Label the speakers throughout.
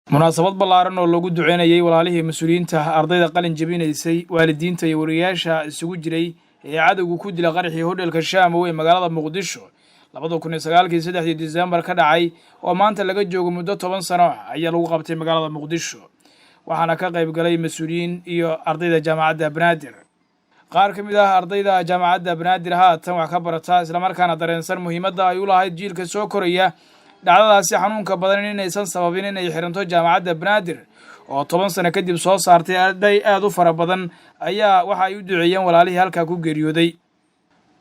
Speaker 1: munaasabad ballaaran oo lagu duceynayay walaalihii mas'uuliyiinta ardayda qalin jabinaysay waalidiinta iyo wariyaasha isugu jiray ee cadawgu ku dila qaraxii hodheelka Shaamo ee magaalada Muqdisho 2009 December ka dhacay oo maanta laga joogo muddo 10 sano ayaa lagu qabtay magaalada Muqdisho waxaana ka qayb galay mas'uuliyiin iyo ardayda jaamacadda Banaadir qaar ka mid ah ardayda jaamacadda Banaadir haatan wax ka barata isla markaana dareensan muhiimadda ay u lahayd jiilka soo koraya dhacdadaasi xanuunka badan inaysan sababin inay xiranto jaamacadda Banaadir oo 10 sano kadib soo saartay arday aad u fara badan ayaa waxa ay u duceeyeen walaalihii halka ku geeriyooday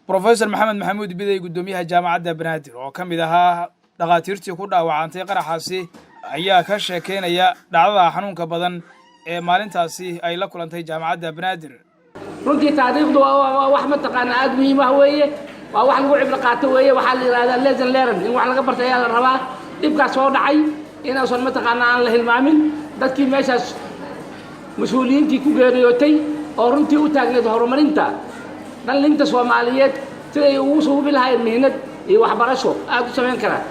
Speaker 1: Professor Maxamed Maxamuud Biday gudoomiyaha jaamacadda Banaadir oo kamid ahaa dhaqaatiirtii ku dhaawacantay qaraxaasi ayaa ka sheekeynaya dhacdada xanuunka badan ee maalintaasi ay la kulantay jaamacadda Banaadir
Speaker 2: runtii taariikhdu waa wax ma taqaan aad muhiim ah weeye waa wax lagu cibro qaato weeye waxa la yiraahdaa lesson learned in wax laga bartay ayaa la rabaa dibkaas soo dhacay inaasan ma taqaan aan la hilmaamin dadkii meeshaas mas'uuliyiintii ku geeriyootay oo runtii u taagneed horumarinta dhalinta Soomaaliyeed siday ugu soo bilahayn mihnad iyo waxbarasho aad u sameyn karaan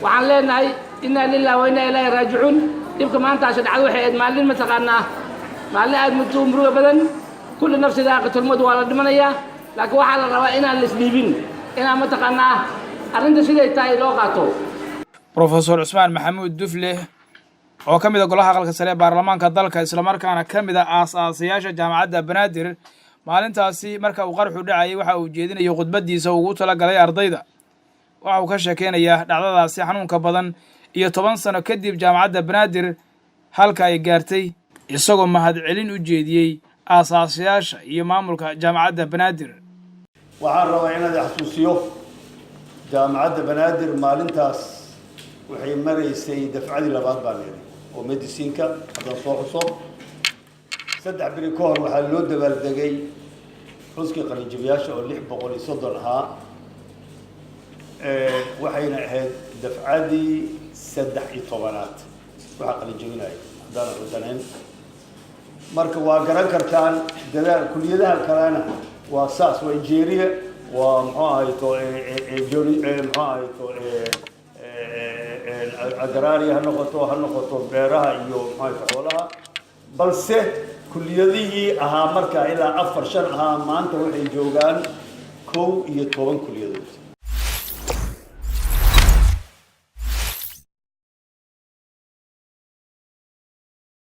Speaker 2: waxaan leenahay inna lillahi wa inna ilayhi raaji'uun dibka maanta dhacdo waxay aad maalin ma taqaanaa maalin aad murugo badan kullu nafsi daaqatul mawt waa la dhimanayaa laakiin waxa la rabaa inaan la isdhiibin inaan ma taqaanaa arrinta siday tahay loo qaato
Speaker 1: Professor Usmaan Maxamuud Dufle oo kamid ah golaha aqalka sare ee baarlamaanka dalka isla markaana kamid ah aasaasiyaasha jaamacadda Banaadir maalintaasi marka uu qarxu dhacay waxa uu jeedinayo khudbadiisa ugu tala galay ardayda waxa uu ka sheekeynayaa dhacdadaasi xanuunka badan iyo 10 sano kadib jaamacadda Banaadir halka ay gaartay isagoo mahad celin u jeediyay aasaasiyaasha iyo maamulka jaamacadda Banaadir
Speaker 3: waxaan rabaa inaad xasuusiyo jaamacadda Banaadir maalintaas waxay maraysay dafcadii labaad baa leeyahay oo mediciinka hadda soo xuso saddex biri ka hor waxaa loo dabaaldegay xuskii qalinjabiyaasha oo 630 ahaa waxayna ahayd dafcadii 13aad waxa qalinjabinaya hadaan xusaneyn marka waa garan kartaan dadaal kulliyadaha kalena waa saas waa injineeriya waa muxuu agraariya ha noqoto beeraha iyo xoolaha balse kulliyadihii ahaa marka ilaa 4-5 ahaa maanta waxay joogaan 11 kulliyadood